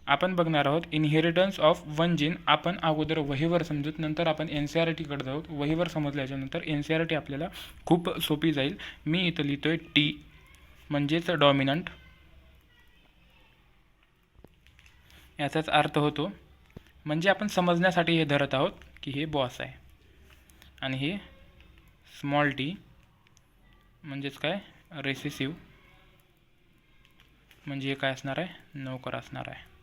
आपण बघणार आहोत इनहेरिटन्स ऑफ वन जीन. आपण अगोदर वहीवर समजूत, नंतर आपण NCERTकडे जाऊ. वहीवर समजल्याच्यानंतर NCERT आपल्याला खूप सोपी जाईल. मी इथं लिहितोय टी म्हणजेच डॉमिनंट. याचाच अर्थ होतो म्हणजे आपण समजण्यासाठी हे धरत आहोत की हे बॉस आहे आणि हे स्मॉल टी म्हणजेच काय रेसेसिव्ह म्हणजे हे काय असणार आहे नोकर असणार आहे.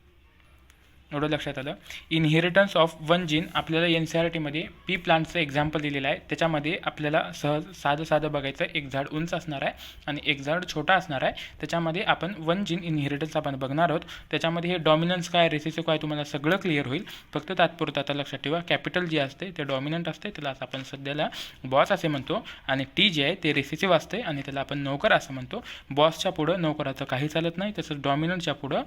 एवढं लक्षात आलं. इनहेरिटन्स ऑफ वन जीन आपल्याला NCERTमध्ये पी प्लांटचं एक्झाम्पल दिलेलं आहे. त्याच्यामध्ये आपल्याला साधं बघायचं एक झाड उंच असणार आहे आणि एक झाड छोटा असणार आहे. त्याच्यामध्ये आपण वन जीन इनहेरिटन्स आपण बघणार आहोत. त्याच्यामध्ये हे डॉमिनन्स काय रेसेसिव्ह काय तुम्हाला सगळं क्लिअर होईल. फक्त तात्पुरतं आता लक्षात ठेवा कॅपिटल जे असते ते डॉमिनंट असते, त्याला आपण सध्याला बॉस असे म्हणतो. आणि टी जे आहे ते रेसेसिव्ह असते आणि त्याला आपण नोकर असं म्हणतो. बॉसच्या पुढं नोकराचं काही चालत नाही, तसंच डॉमिनंटच्या पुढं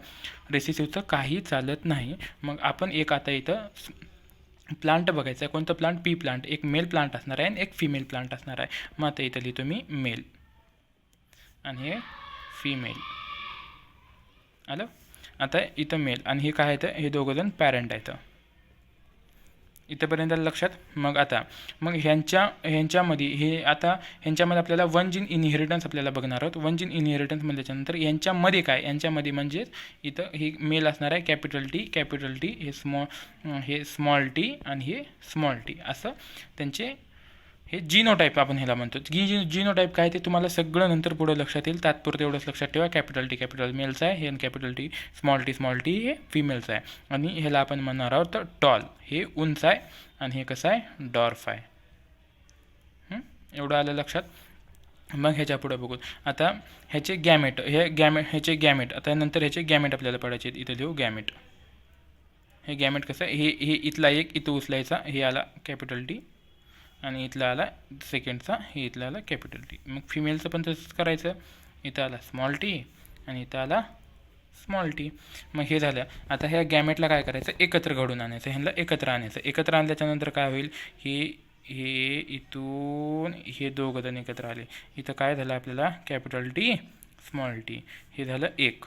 रेसेसिव्हचं काही चालत नाही. मग आपण एक आता इथं प्लांट बघायचं आहे. कोणतं प्लांट? P plant. एक मेल प्लांट असणार आहे आणि एक फिमेल प्लांट असणार आहे. मग आता इथं लिहितो मी मेल आणि हे फिमेल. आलं. आता इथं मेल आणि हे काय आहे, हे दोघंजण पॅरेंट आहेत. इथंपर्यंत लक्षात. मग ह्यांच्यामध्ये हे आता ह्यांच्यामध्ये आपल्याला वन जीन इनहेरिटन्स आपल्याला बघणार आहोत. वन जीन इनहेरिटन्स म्हटल्याच्यानंतर यांच्यामध्ये काय, यांच्यामध्ये म्हणजेच इथं हे मेल असणार आहे कॅपिटल टी, हे स्मॉल टी आणि हे स्मॉल टी, असं त्यांचे हे जीनोटाईप आपण ह्याला म्हणतो. जीनोटाईप काय ते तुम्हाला सगळं नंतर पुढे लक्षात येईल. तात्पुरतं एवढंच लक्षात ठेवा. कॅपिटल टी मेलचं आहे, हे कॅपिटल टी स्मॉल टी हे फिमेलचं आहे. आणि ह्याला आपण म्हणणार आहोत तर टॉल, हे उंच आहे आणि हे कसं आहे डॉर्फ आहे. एवढं आलं लक्षात. मग ह्याच्या पुढे बघू आता ह्याचे गॅमेट. ह्याचे गॅमेट आता नंतर ह्याचे गॅमेट आपल्याला पडायचे. इथं लिहू गॅमेट. हे गॅमेट कसं हे इथला एक इथं उचलायचा, हे आला कॅपिटल टी आणि इथला आला सेकंडचा, हे इथला आला कॅपिटल टी. मग फिमेलचं पण तसंच करायचं. इथं आला स्मॉल टी आणि इथं आला स्मॉल टी. मग हे झालं. आता ह्या गॅमेटला काय करायचं, एकत्र घडून आणायचं. ह्यांना एकत्र आणायचं. एकत्र आणल्याच्यानंतर काय होईल, हे इथून हे दोघं जण एकत्र आले. इथं काय झालं आपल्याला कॅपिटल टी स्मॉल टी, हे झालं एक.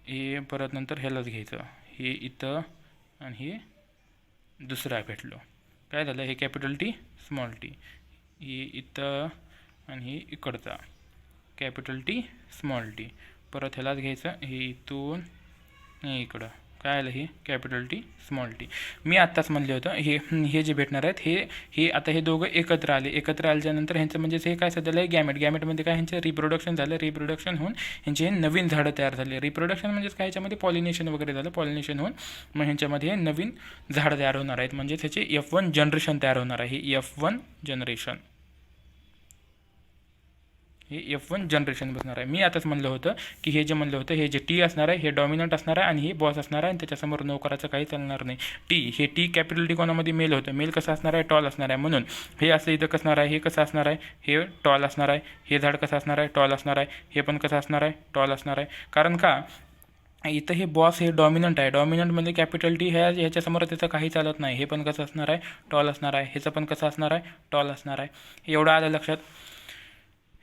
हे परत नंतर ह्यालाच घ्यायचं, हे इथं आणि हे दुसरा भेटलो. काय झालं, हे कॅपिटल टी स्मॉल टी, हे इथं आणि हे इकडचा कॅपिटल टी स्मॉल टी. परत ह्यालाच घ्यायचं, हे इथून हे इकडं. काय आलं, हे कॅपिटल टी स्मॉल टी. मी आत्ताच म्हणले होतं हे जे भेटणार आहेत हे आता हे दोघं एकत्र आले. एकत्र आल्याच्यानंतर ह्यांचं म्हणजेच हे काय सध्याला गॅमेटमध्ये काय ह्यांचं रिप्रोडक्शन झालं. रिप्रोडक्शन होऊन ह्यांचे हे नवीन झाडं तयार झाले. रिप्रोडक्शन म्हणजेच काय, ह्याच्यामध्ये पॉलिनेशन वगैरे झालं. पॉलिनेशन होऊन मग ह्यांच्यामध्ये हे नवीन झाडं तयार होणार आहेत. म्हणजेच ह्याचे F1 जनरेशन तयार होणार आहे. हे F1 जनरेशन, हे F1 जनरेशन बसणार आहे. मी आताच म्हणलं होतं की हे जे म्हणलं होतं हे जे टी असणार आहे हे डॉमिनंट असणार आहे आणि हे बॉस असणार आहे आणि त्याच्यासमोर नोकराचं काही चालणार नाही. हे कॅपिटल टी कोणामध्ये मेल होतं. मेल कसं असणार आहे, टॉल असणार आहे. म्हणून हे असं इथं कसं असणार आहे, हे कसं असणार आहे, हे टॉल असणार आहे. हे झाड कसं असणार आहे, टॉल असणार आहे. हे पण कसं असणार आहे, टॉल असणार आहे. कारण का इथं हे बॉस हे डॉमिनंट आहे. डॉमिनंट म्हणजे कॅपिटल टी ह्याच्यासमोर त्याचं काही चालत नाही. हे पण कसं असणार आहे, टॉल असणार आहे. ह्याचं पण कसं असणार आहे, टॉल असणार आहे. एवढं आलं लक्षात.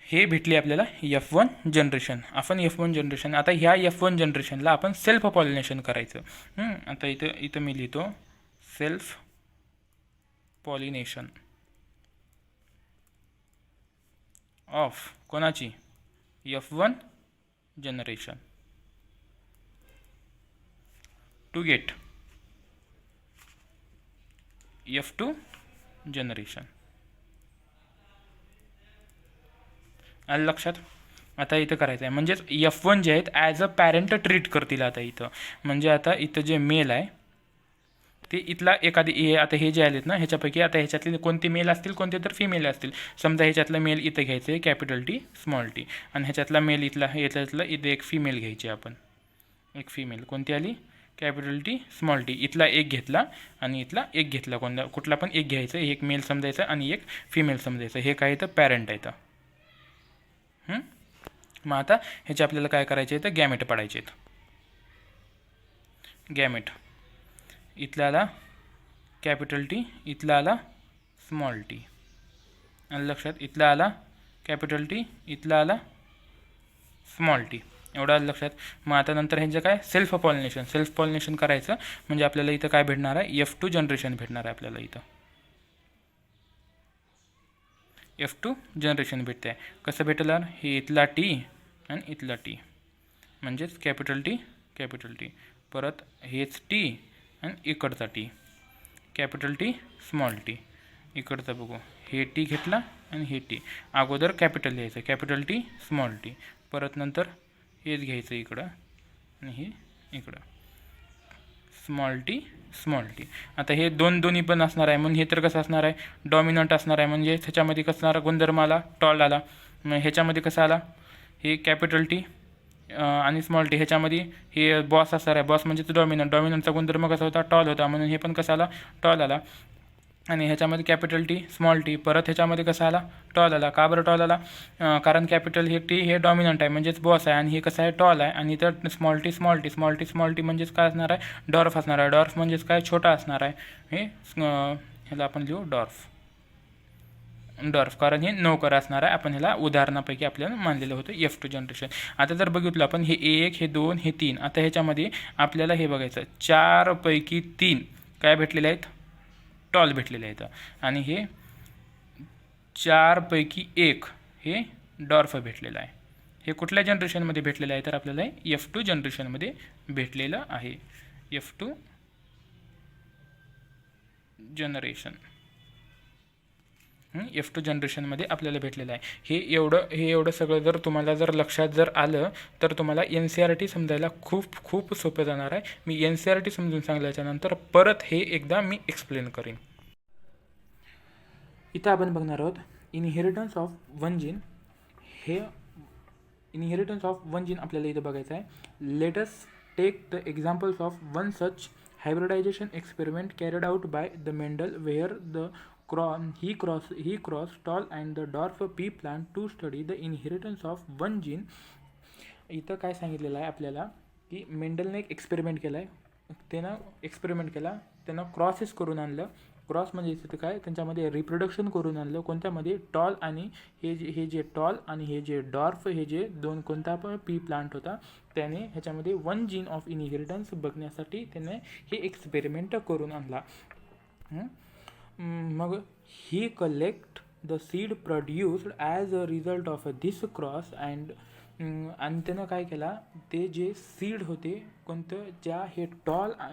हे भेटली आपल्याला F1 जनरेशन. आपण F1 जनरेशन आता ह्या F1 जनरेशनला आपण सेल्फ पॉलिनेशन करायचं. आता इथं मी लिहितो सेल्फ पॉलिनेशन ऑफ कोणाची, F1 generation to get F2 generation. आलं लक्षात. आता इथं करायचं आहे म्हणजेच F1 जे आहेत ॲज अ पॅरेंट ट्रीट करतील. आता इथं म्हणजे आता इथं जे मेल आहे ते इथला एखादी आता हे जे आलेत ना ह्याच्यापैकी आता ह्याच्यातले कोणते मेल असतील कोणते तर फिमेल असतील. समजा ह्याच्यातलं मेल इथं घ्यायचं आहे कॅपिटल टी स्मॉल टी आणि ह्याच्यातला मेल ह्याच्यातलं इथं एक फिमेल घ्यायची. आपण एक फिमेल कोणती आली कॅपिटल टी स्मॉल टी. इथला एक घेतला आणि इथला एक घेतला. कुठला पण एक घ्यायचं. एक मेल समजायचं आणि एक फिमेल समजायचं. हे काय इथं पॅरेंट आहे. मग आता ह्याचे आपल्याला काय करायचे आहे तर गॅमेट पडायचे आहेत. गॅमेट इथला आला कॅपिटल टी, इथला आला स्मॉल टी. आणि लक्षात इथला आला कॅपिटल टी, इथला आला स्मॉल टी. एवढं आलं लक्षात. मग आता नंतर ह्यांचं काय सेल्फ पॉलिनेशन करायचं म्हणजे आपल्याला इथं काय भेटणार आहे, F2 जनरेशन भेटणार आहे आपल्याला इथं. F2 जनरेशन भेटते आहे. कसं भेटणार, हे इथला टी आणि इथला टी म्हणजेच कॅपिटल टी, परत हेच टी आणि इकडचा T, capital T small T. इकडचा बघू, हे टी घेतला आणि हे टी. अगोदर कॅपिटल लिहायचं, कॅपिटल टी स्मॉल टी, परत नंतर हेच घ्यायचं इकडं आणि हे इकडं स्मॉल टी. आता हे दोन्ही पण असणार आहे, म्हणून हे तर कसं असणार आहे, डॉमिनंट असणार आहे. म्हणजे ह्याच्यामध्ये कसं असणार, गुणधर्म आला टॉल आला. मग ह्याच्यामध्ये कसं आला, हे कॅपिटल टी आणि स्मॉल टी. ह्याच्यामध्ये हे बॉस असणार आहे, बॉस म्हणजे डॉमिनंटचा गुणधर्म कसा होता, टॉल होता, म्हणून हे पण कसं आला, टॉल आला. आणि ह्याच्यामध्ये कॅपिटल टी स्मॉल टी, परत ह्याच्यामध्ये कसा आला, टॉल आला. का बरं टॉल आला, कारण कॅपिटल हे टी हे डॉमिनंट आहे म्हणजेच बॉस आहे, आणि हे कसं आहे, टॉल आहे. आणि तर स्मॉल टी म्हणजेच काय असणार आहे, डॉर्फ असणार आहे. डॉर्फ म्हणजेच काय, छोटा असणार आहे. हे ह्याला आपण लिहू डॉर्फ, कारण हे नोकर असणार आहे. आपण ह्याला उदाहरणापैकी आपल्याला मानलेलं होतं F2 जनरेशन. आता जर बघितलं आपण, हे 1, हे 2, हे 3. आता ह्याच्यामध्ये आपल्याला हे बघायचं, 4 पैकी 3 काय भेटलेले आहेत, टॉल भेटलेले आहेत. आणि हे 4 पैकी 1 हे डॉर्फ भेटलेलं आहे. हे कुठल्या जनरेशनमध्ये भेटलेलं आहे, तर आपल्याला F2 जनरेशनमध्ये भेटलेलं आहे. F2 जनरेशनमध्ये आपल्याला भेटलेलं आहे. हे एवढं सगळं जर तुम्हाला लक्षात आलं तर तुम्हाला NCERT समजायला खूप सोपं जाणार आहे. मी NCERT समजून सांगितल्याच्यानंतर परत हे एकदा मी एक्सप्लेन करेन. इथं आपण बघणार आहोत इनहेरिटन्स ऑफ वन जीन. हे इनहेरिटन्स ऑफ वन जीन आपल्याला इथं बघायचं आहे. Let us take the examples of one such hybridization experiment carried out by the Mendel where he crossed tall and the dwarf pea plant to study the inheritance of one gene. इथं काय सांगितलेलं आहे आपल्याला की मेंडलने एक experiment केला आहे. त्यानं क्रॉसेस करून आणलं. क्रॉस म्हणजे इथं काय, त्यांच्यामध्ये रिप्रोडक्शन करून आणलं. कोणत्यामध्ये, टॉल आणि हे जे टॉल आणि हे जे डॉर्फ, हे जे दोन कोणता पण पी प्लांट होता, त्याने ह्याच्यामध्ये वन जीन ऑफ इनहेरिटन्स बघण्यासाठी त्याने हे एक्सपेरिमेंट करून आणला. मग he collect the seed produced as a result of this cross आणि त्यानं काय केला, ते जे सीड होते कोणतं,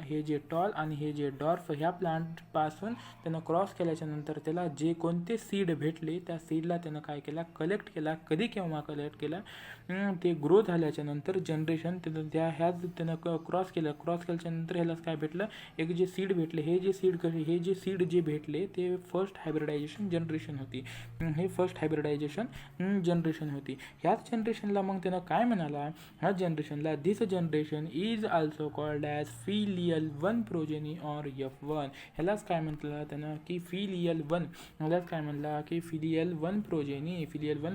हे जे टॉल आणि हे जे डॉर्फ ह्या प्लांटपासून त्यानं क्रॉस केल्याच्यानंतर त्याला जे कोणते सीड भेटले, त्या सीडला त्यानं काय केला, कलेक्ट केला. कधी केव्हा कलेक्ट केला, ते ग्रो झाल्याच्यानंतर जनरेशन त्यानं क्रॉस केल्याच्यानंतर ह्यालाच काय भेटलं, एक जे सीड भेटले. हे जे सीड जे भेटले ते फर्स्ट हायब्रिडायझेशन जनरेशन होती. ह्याच जनरेशनला मग त्यानं काय म्हणाला, ह्या जनरेशनला this generation is also called as filial one progeny or F1. ह्यालाच काय म्हटलं त्यानं की फिलियल वन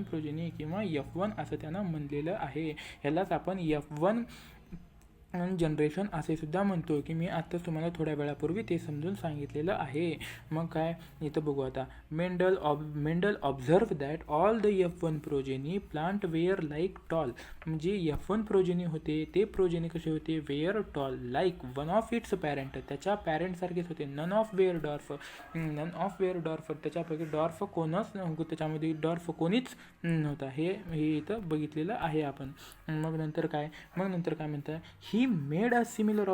प्रोजेनी किंवा F1 असं त्यानं म्हणलेलं आहे. ह्यालाच आपण F1 जनरेशन असे सुद्धा म्हणतो, की मी आत्ताच तुम्हाला थोड्या वेळापूर्वी ते समजून सांगितलेलं आहे. मग काय इथं बघू आता, Mendel observe that all the F1 progeny plant were like tall. म्हणजे F1 प्रोजेनी होते ते प्रोजेनी कसे होते, were tall like one of its parent, त्याच्या पॅरेंटसारखेच होते. नन ऑफ वेअर डॉर्फ, त्याच्यापैकी डॉर्फ त्याच्यामध्ये डॉर्फ कोणीच नव्हता. हे इथं बघितलेलं आहे आपण. मग नंतर काय म्हणतात, he made a similar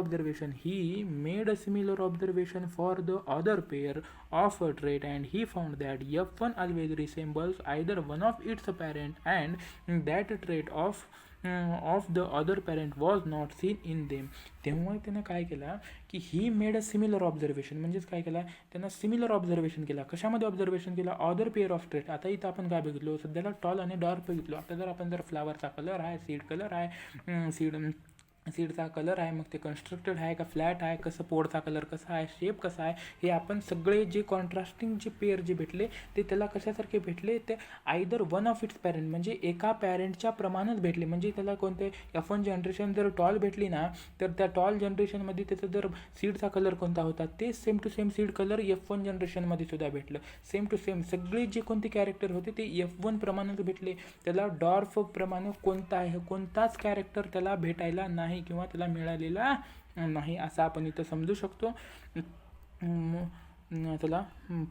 observation for the other pair of a trait and he found that F1 always resembles either one of its parent and that trait of the other parent was not seen in them. तेव्हा त्यानं काय केला की he made a similar observation, म्हणजेच काय केला, त्यानं similar observation केला. कशामध्ये ऑब्झर्वेशन केला, अदर पेअर ऑफ ट्रेट. आता इथं आपण काय बघितलो, सध्याला टॉल आणि डॉर्फ बघितलो. आता जर फ्लावरचा कलर आहे, सीड सीडचा कलर आहे, मग ते कन्स्ट्रक्टेड आहे का फ्लॅट आहे, कसं पोडचा कलर कसा आहे, शेप कसा आहे, हे आपण सगळे जे कॉन्ट्रास्टिंग जे पेअर जे भेटले ते त्याला कशासारखे भेटले, ते either one of its parent म्हणजे एका पॅरेंटच्या प्रमाणच भेटले. म्हणजे त्याला कोणते F1 जनरेशन जर टॉल भेटली ना, तर त्या टॉल जनरेशनमध्ये त्याचा जर सीडचा कलर कोणता होता ते same to same seed colour F1 जनरेशनमध्ये सुद्धा भेटलं. सेम टू सेम सगळे जे कोणते कॅरेक्टर होते ते F1 प्रमाणच भेटले. त्याला डॉर्फ प्रमाणे कोणताच कॅरेक्टर त्याला भेटायला नाही किंवा त्याला मिळालेला नाही असं आपण इथं समजू शकतो. चला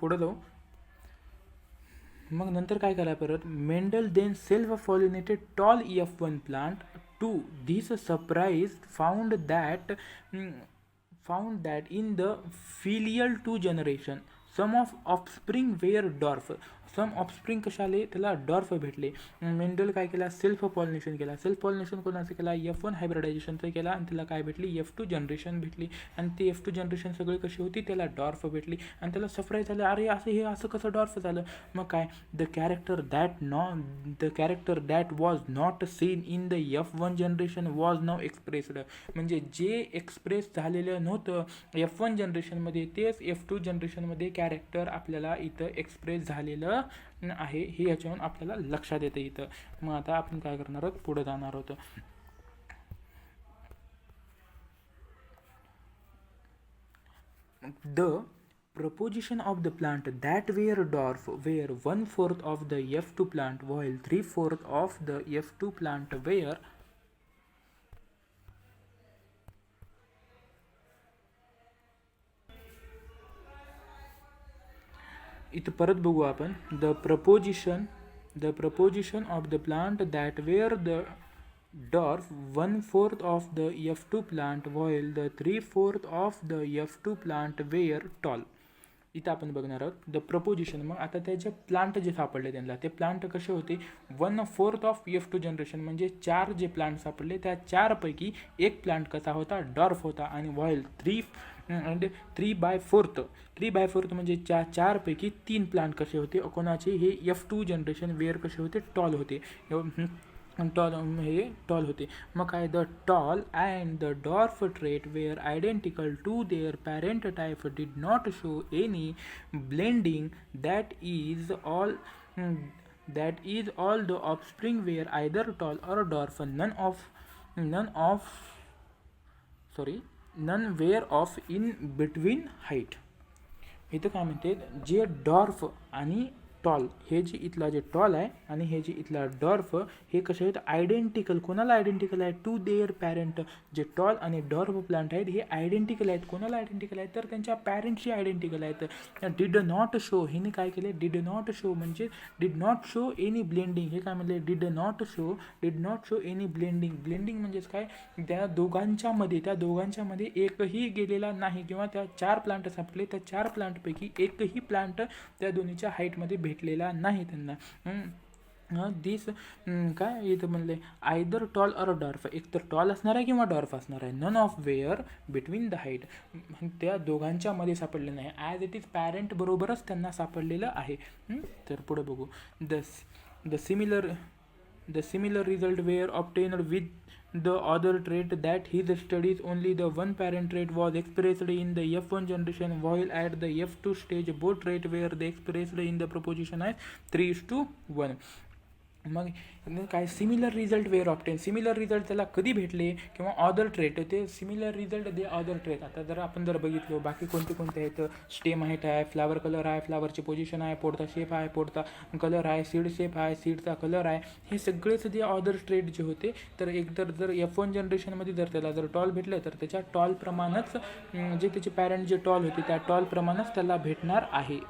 पुढे जाऊ. मग नंतर काय करा परत, Mendel then self pollinated tall F1 plant to this surprise found that in the filial two generation some of offspring were dwarf. Some offspring कशाले त्याला डॉर्फ भेटले. मेंडल काय केला, सेल्फ पॉलिनेशन केला. सेल्फ पॉलिनेशन कोणाचं केला, F1 हायब्रिडायझेशनचं केला आणि त्याला काय भेटली, F2 जनरेशन भेटली. आणि ते F2 जनरेशन सगळी कशी होती, त्याला डॉर्फ भेटली. आणि त्याला सरप्राईज झालं, अरे असं कसं डॉर्फ झालं. मग काय, the character that was not seen in the F1 generation was now expressed. म्हणजे जे एक्सप्रेस झालेलं नव्हतं F1 जनरेशनमध्ये तेच F2 जनरेशनमध्ये कॅरेक्टर आपल्याला इथं एक्सप्रेस झालेलं आहे. हे याच्यावरून आपल्याला लक्षात येतं इथं. मग आता आपण काय करणार आहोत, पुढे जाणार आहोत. The proposition of the plant that were dwarf were 1/4 of the F2 plant while 3/4 of the F2 plant were इथं परत बघू आपण. The proposition of the plant that were the dwarf 1/4 of the F2 plant while the 3/4 of the F2 plant were tall. इथं आपण बघणार आहोत the preposition. मग आता त्याचे प्लांट जे सापडले त्यांना, ते प्लांट कसे होते, 1/4 ऑफ F2 जनरेशन म्हणजे 4 जे प्लांट सापडले त्या 4पैकी एक प्लांट कसा होता, डॉर्फ होता. आणि व्हाईल 3/4 म्हणजे 4पैकी 3 प्लांट कसे होते, कोणाचे, हे F2 जनरेशन वेअर कसे होते, टॉल होते. टॉल होते. मग काय, the tall and the dwarf trait were identical to their parent type did not show any blending that is all the offspring were either tall और dwarf. None were of in between height. इथं काय म्हणते, जे dwarf आणि tall, हे जे इथला जे टॉल आहे आणि हे जे इथला डॉर्फ, हे कसे आहेत, आयडेंटिकल. कोणाला आयडेंटिकल आहे, टू देअर पॅरेंट. जे टॉल आणि डॉर्फ प्लांट आहेत हे आयडेंटिकल आहेत. कोणाला आयडेंटिकल आहेत, तर त्यांच्या पॅरेंटशी आयडेंटिकल आहेत. डिड नॉट शो, हिने काय केले, डिड नॉट शो म्हणजे did not show any blending. हे काय म्हणले, did not show any blending. Blending म्हणजेच काय, त्या दोघांच्यामध्ये एकही गेलेला नाही, किंवा त्या 4 प्लांट सापडले, त्या 4 प्लांटपैकी एकही प्लांट त्या दोन्हीच्या हाईटमध्ये भेटलेला नाही त्यांना. दिस काय इथं म्हणले, आयदर टॉल और डॉर्फ, एक तर टॉल असणार आहे किंवा डॉर्फ असणार आहे. None of were between the height, त्या दोघांच्या मध्ये सापडले नाही. ॲज इट इज पॅरेंट बरोबरच त्यांना सापडलेलं आहे. तर पुढे बघू. The similar result were obtained with the other trait that his studies only the one parent trait was expressed in the F1 generation while at the F2 stage both trait were expressed in the proportion as 3:1. मग काय, similar result were obtain. Similar result त्याला कधी भेटले, किंवा other trait, ते similar result they other trait. आता आपण बघितलं बाकी कोणते आहेत, स्टेम हाईट आहे, फ्लावर कलर आहे, फ्लावरची पोझिशन आहे, पोडचा शेप आहे, पोडचा कलर आहे, सीड शेप आहे, सीडचा कलर आहे, हे सगळेच जे ऑदर ट्रेट जे होते, तर एकतर जर F1 जनरेशनमध्ये जर त्याला जर टॉल भेटलं तर त्याच्या टॉल प्रमाणच जे त्याचे पॅरेंट जे टॉल होते त्या टॉल प्रमाणच त्याला भेटणार आहे.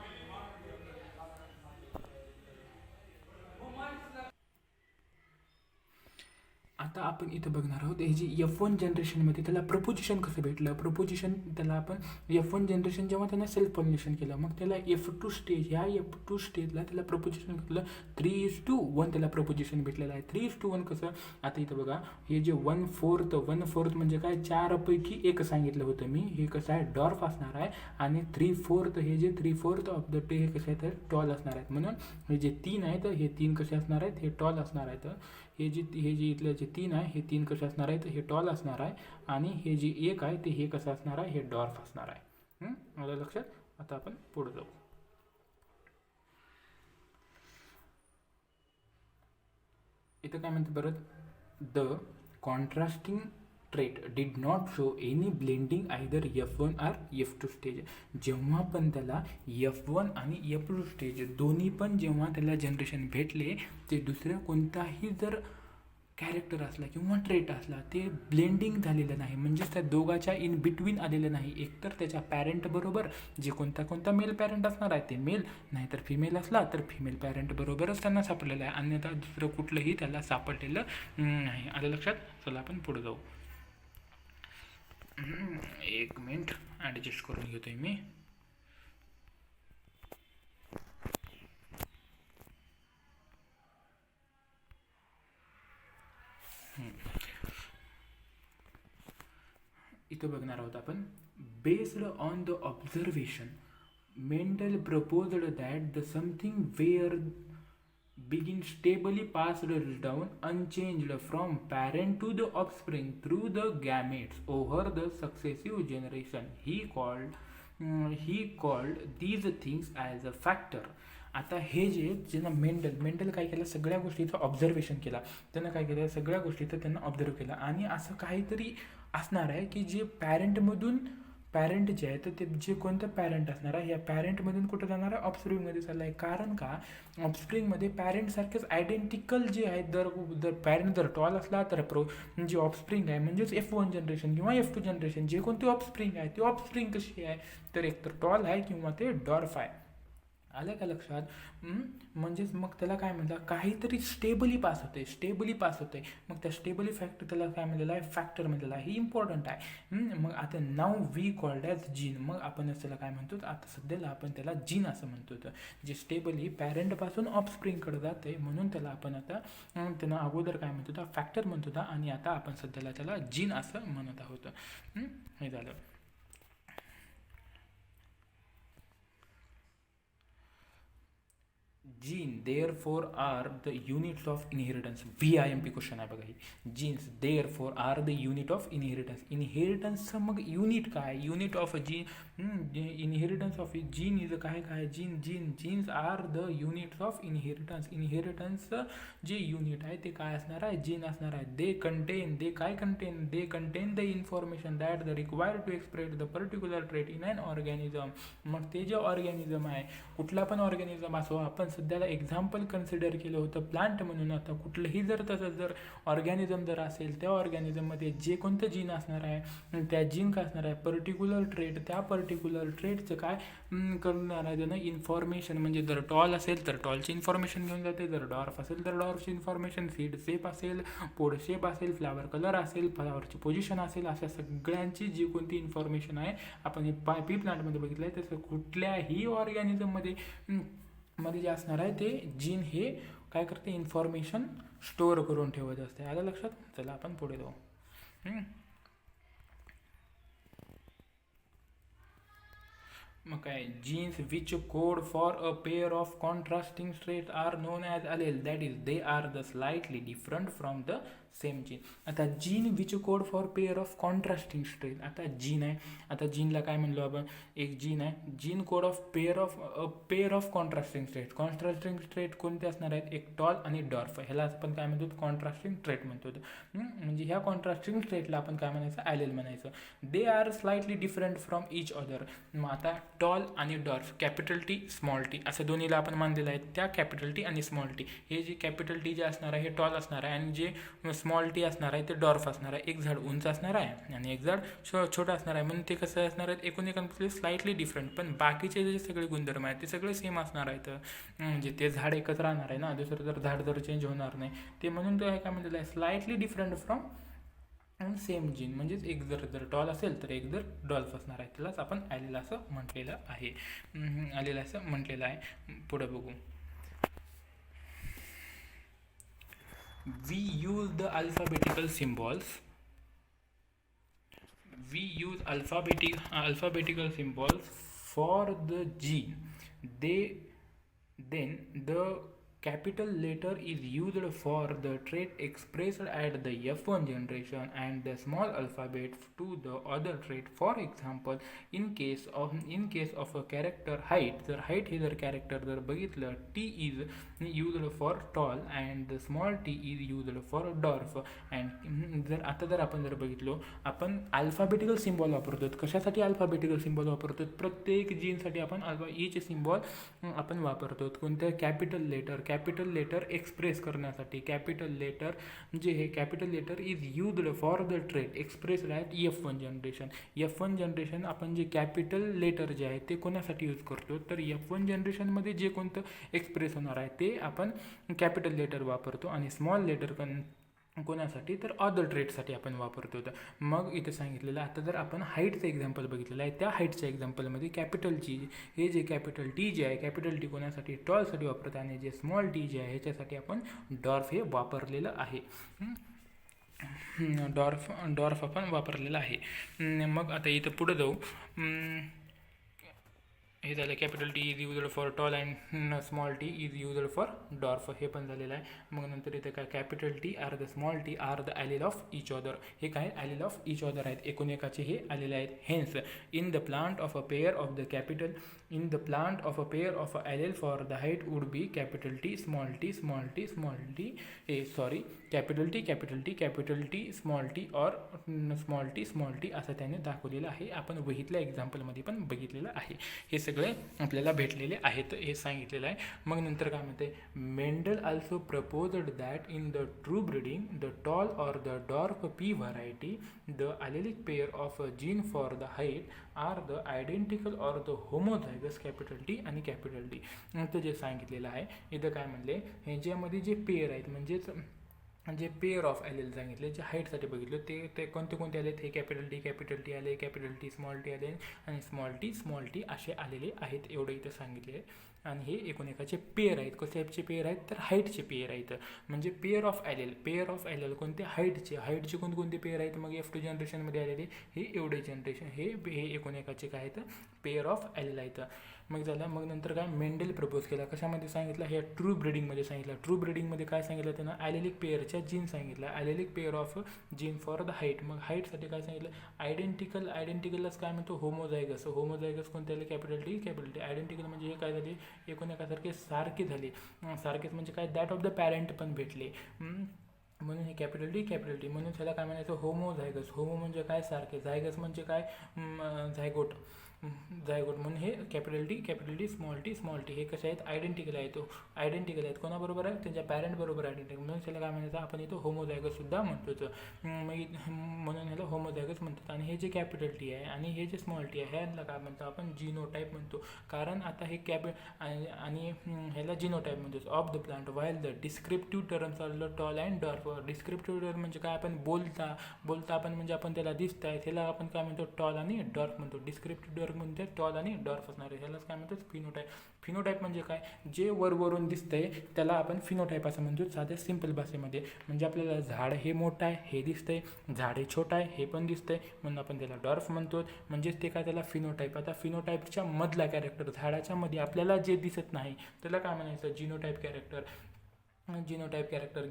आता आपण इथं बघणार आहोत हे जे F1 जनरेशनमध्ये त्याला प्रपोजिशन कसं भेटलं. प्रपोजिशन त्याला आपण F1 जनरेशन जेव्हा त्यानं सेल्फ पॉलिनेशन केलं, मग त्याला F2 स्टेज, ह्या F2 स्टेजला त्याला प्रपोजिशन भेटलं 3:1. त्याला प्रपोजिशन भेटलेलं आहे 3:1. कसं, आता इथं बघा, हे जे 1/4 म्हणजे काय, 4पैकी एक सांगितलं होतं मी, हे कसं आहे, डॉर्फ असणार आहे. आणि 3/4, हे जे 3/4 ऑफ द हे कसे आहेत, टॉल असणार आहेत. म्हणून हे जे 3 आहेत, हे 3 कसे असणार आहेत, हे टॉल असणार आहेत. हे जे इथले जे 3 आहे हे 3 कसे असणार आहे तर हे टॉल असणार आहे आणि हे जे 1 आहे ते हे कसं असणार आहे हे डॉर्फ असणार आहे. आलं लक्षात. आता आपण पुढे जाऊ. इथं काय म्हणते बरं, the contrasting trait did not show any blending either F1 or F2 stage. जेव्हा पण त्याला F1 आणि F2 स्टेज दोन्ही पण जेव्हा त्याला जनरेशन भेटले ते दुसऱ्या कोणताही जर कॅरेक्टर असला किंवा ट्रेट असला ते ब्लेंडिंग झालेलं नाही, म्हणजेच त्या दोघाच्या इन बिटवीन आलेलं नाही. एकतर त्याच्या पॅरेंट बरोबर जे कोणता मेल पॅरेंट असणार आहे ते मेल, नाहीतर फिमेल असला तर फिमेल पॅरेंट बरोबरच त्यांना सापडलेलं आहे, अन्यथा दुसरं कुठलंही त्याला सापडलेलं नाही. आलं लक्षात. चला आपण पुढे जाऊ. 1 मिनिट ॲडजस्ट करून घेतोय मी. इथं बघणार आहोत आपण. Based on the observation Mendel proposed that the something were begin stably passed down unchanged from parent to the offspring through the gametes over the successive generation. He called these things as a factor. आता हे ज्यांना Mendel काय केलं, सगळ्या गोष्टीचं observation केला. त्यांना काय केलं, सगळ्या गोष्टीचं त्यांना ऑब्झर्व केलं आणि असं काहीतरी असणार आहे की जे पॅरेंट जे आहे तर ते जे कोणतं पॅरेंट असणार आहे या पॅरेंटमधून कुठं जाणार आहे ऑफस्प्रिंगमध्ये चाललं आहे. कारण का ऑफस्प्रिंगमध्ये पॅरेंटसारखेच आयडेंटिकल जे आहेत दर पॅरेंट जर टॉल असला तर जे ऑफस्प्रिंग आहे म्हणजेच F1 जनरेशन किंवा F2 जनरेशन जे कोणते ऑफस्प्रिंग आहे ते ऑफस्प्रिंग कशी आहे तर एक तर टॉल आहे किंवा ते डॉर्फ आहे. आलं का लक्षात. म्हणजेच मग त्याला काय म्हणतात, काहीतरी स्टेबली पास होते. मग त्या स्टेबली फॅक्टर त्याला काय म्हणलेलं आहे, फॅक्टर म्हणलेलं आहे. ही इम्पॉर्टंट आहे. मग आता now we called as gene. मग आपण त्याला काय म्हणतो, आता सध्याला आपण त्याला जीन असं म्हणतो. जे स्टेबली पॅरेंटपासून ऑफस्प्रिंगकडे जाते म्हणून त्याला आपण आता त्यांना अगोदर काय म्हणतो होता, फॅक्टर म्हणत होता आणि आता आपण सध्याला त्याला जीन असं म्हणत आहोत. हे झालं. Gene therefore are the units of inheritance. VIMP question आहे बघा. ही genes therefore are the unit of inheritance. इनहेरिटन्सचं मग युनिट काय, unit of gene, inheritance of gene is काय genes are the units of inheritance. इनहेरिटन्सचं जे युनिट आहे ते काय असणार आहे, जीन असणार आहे. They contain the information that the required to express the particular trait in an organism. मग ते जे ऑर्गॅनिझम आहे, कुठला पण ऑर्गॅनिझम असो, आपण सध्याला एक्झाम्पल कन्सिडर केलं होतं प्लांट म्हणून. आता कुठलंही जर तसं जर ऑर्गॅनिझम जर असेल त्या ऑर्गॅनिझममध्ये जे कोणतं जीन असणार आहे त्या जीन काय असणार आहे पर्टिक्युलर ट्रेट, त्या पर्टिक्युलर ट्रेटचं काय करणार आहे त्यानं इन्फॉर्मेशन. म्हणजे जर टॉल असेल तर टॉलची इन्फॉर्मेशन घेऊन जाते, जर डॉर्फ असेल तर डॉर्फची इन्फॉर्मेशन, सीड शेप असेल, पोड शेप असेल, फ्लावर कलर असेल, फ्लावरची पोझिशन असेल, अशा सगळ्यांची जी कोणती इन्फॉर्मेशन आहे आपण हे पी प्लांटमध्ये बघितलं आहे तसं कुठल्याही ऑर्गॅनिझममध्ये जे असणार आहे ते जीन हे काय करते, इन्फॉर्मेशन स्टोअर करून ठेवत असते. आलं लक्षात. चला आपण पुढे जाऊ. मग काय, genes which code for a pair of contrasting trait are known as allele, that is they are the slightly different from the same gene. आता gene which code for pair of contrasting trait. आता gene आहे, आता जीनला काय म्हणलो आपण, एक gene आहे, gene code of pair of contrasting trait. Contrasting trait कोणते असणार आहेत, एक टॉल आणि डॉर्फ. ह्याला आपण काय म्हणतो, कॉन्ट्रास्टिंग ट्रेट म्हणतो. म्हणजे ह्या कॉन्ट्रास्टिंग स्ट्रेटला आपण काय म्हणायचं, ॲलेल म्हणायचं. They are slightly different from each other. मग आता टॉल आणि dwarf, capital T small T असं दोन्हीला आपण मानलेलं आहे. त्या कॅपिटल टी आणि स्मॉल टी, हे जे कॅपिटल टी जे असणार आहे हे टॉल असणार आहे आणि जे स्मॉल टी असणार आहे ते डॉर्फ असणार आहे. एक झाड उंच असणार आहे आणि एक झाड छोटं असणार आहे. म्हणून ते कसं असणार आहेत, एकूण स्लाइटली डिफरंट, पण बाकीचे जे सगळे गुणधर्म आहेत ते सगळे सेम असणार आहेत. म्हणजे ते झाड एकच राहणार आहे ना, दुसरं जर झाड जर चेंज होणार नाही ते. म्हणून तो काय म्हणलेलं आहे, slightly different from same gene. म्हणजेच एक जर टॉल असेल तर एक जर डॉल्फ असणार आहे. त्यालाच आपण ॲलेल असं म्हटलेलं आहे. ॲलेल असं म्हटलेलं आहे. पुढे बघू. We use the alphabetical symbols. We use alphabetical symbols for the gene. Then the capital letter is used for the trait expressed at the F1 generation and the small alphabet to the other trait. For example, in case of a character height, जर height हे जर character जर बघितलं, T is used for tall and the small t is used for dwarf. and जर आपण जर बघितलो, आपण अल्फाबेटिकल सिम्बॉल वापरतो. कशासाठी अल्फाबेटिकल सिम्बॉल वापरतो? प्रत्येक जीनसाठी आपण ईचे सिम्बॉल आपण वापरतो. कोणत्या? कॅपिटल लेटर एक्सप्रेस करण्यासाठी. कॅपिटल लेटर जे हे capital letter is used for the trait express at F1 generation. F1 generation आपण जे कॅपिटल लेटर जे आहे ते कोणासाठी यूज करतो? तर F1 जनरेशनमध्ये जे कोणतं एक्सप्रेस होणार आहे ते आपण कॅपिटल लेटर वापरतो आणि स्मॉल लेटर कोणासाठी? तर अदर ट्रेटसाठी आपण वापरतो. तर मग इथे सांगितलेलं, आता जर आपण हाईटचं एक्झाम्पल बघितलेलं आहे, त्या हाईटच्या एक्झाम्पलमध्ये कॅपिटल जी हे जे कॅपिटल टी जे आहे, कॅपिटल टी कोणासाठी? टॉलसाठी वापरतो आणि जे स्मॉल टी जे आहे ह्याच्यासाठी आपण डॉर्फ हे वापरलेलं आहे. डॉर्फ आपण वापरलेलं आहे. मग आता इथं पुढं जाऊ. हे झालं capital T is used for tall and small T is used for dwarf, हे पण झालेलं आहे. मग नंतर इथं काय? Capital T are the small T are the allele of each other. हे काय? ॲलिल ऑफ इच अदर आहेत, एकूण एकाचे हे आलेले आहेत. Hence in the plant of a pair of the capital of a allele for the height would be capital T small T small T small T capital T small T or small T असं त्याने दाखवलेलं आहे. आपण वहीतल्या एक्झाम्पलमध्ये पण बघितलेलं आहे. हे सगळे आपल्याला भेटलेले आहेत हे सांगितलेलं आहे. मग नंतर काय म्हणते? Mendel also proposed that in the true breeding the tall or the dwarf pea variety the allelic pair of a gene for the height are the identical or the homozygous capital T आणि capital T. तर जे सांगितलेलं आहे इथं काय म्हणले? ह्याच्यामध्ये जे पेअर आहेत म्हणजेच जे पेअर ऑफ ॲलिल सांगितले, जे हाईटसाठी बघितलं ते कोणते आले? हे कॅपिटल टी आले, कॅपिटल टी स्मॉल टी आले आणि स्मॉल टी असे आलेले आहेत. एवढं इथं सांगितले आहे. आणि हे एकूण एकाचे पेअर आहेत. कशाचे पेअर आहेत? तर हाईटचे पेअर आहेत. म्हणजे पेअर ऑफ ॲलिल कोणते? हाईटचे कोणते पेअर आहेत? मग F2 जनरेशनमध्ये आलेले हे एवढे जनरेशन हे एकूण एकाचे काय आहेत? पेअर ऑफ ॲलिल आहेत. मग झालं. मग नंतर काय? मेंडल प्रपोज केला. कशामध्ये सांगितलं? हे ट्रू ब्रीडिंगमध्ये सांगितलं. ट्रू ब्रीडिंगमध्ये काय सांगितलं त्यांना? ॲलिलिक पेअरच्या जीन सांगितलं. Allelic pair of gene for the height. मग हाईटसाठी काय सांगितलं? आयडेंटिकललाच काय म्हणतो? होमोझायगस कोणते आले? कॅपिटल टी आयडेंटिकल म्हणजे हे काय झाले? एकूण एकासारखे सारखे झाले. सारखेच म्हणजे काय? दॅट ऑफ द पॅरेंट पण भेटले. म्हणून हे कॅपिटल टी म्हणून त्याला काय म्हणायचं? होमोझायगस. होमो म्हणजे काय? सारखे. झायगस म्हणजे काय? झायगोट म्हणून हे कॅपिटल टी स्मॉल टी हे कसे आहेत? आयडेंटिकल आहेत. कोणाबरोबर आहे? त्यांच्या पॅरेंट बरोबर आयडेंटिकल. म्हणून त्याला काय म्हणायचं? आपण इथं होमोझायगस सुद्धा म्हणतो. म्हणून ह्याला होमोझायगस म्हणतात. आणि हे जे कॅपिटल टी आहे आणि हे जे स्मॉल टी आहे ह्याला काय म्हणतो? आपण जीनोटाईप म्हणतो. कारण आता हे आणि ह्याला जीनोटाईप म्हणतो of the plant while the descriptive terms are the tall and dwarf. Descriptive term म्हणजे काय? आपण बोलता आपण म्हणजे आपण त्याला दिसत आहे त्याला आपण काय म्हणतो? टॉल आणि डॉर्फ म्हणतो. डिस्क्रिप्टिव्ह टर्म म्हणजे टॉल आणि डॉर्फ असणार आहे. ह्यालाच काय म्हणतो? फिनोटाईप म्हणजे काय? जे वरून दिसतंय त्याला आपण फिनोटाईप असं म्हणतो साध्या सिंपल भाषेमध्ये. म्हणजे आपल्याला झाड हे मोठं आहे हे दिसतंय, झाड हे छोटं आहे हे पण दिसतंय, म्हणून आपण त्याला डॉर्फ म्हणतो. म्हणजेच ते काय? त्याला फिनोटाईप. आता फिनोटाईपच्या मधला कॅरेक्टर झाडाच्या मध्ये आपल्याला जे दिसत नाही त्याला काय म्हणायचं? जीनोटाईप कॅरेक्टर.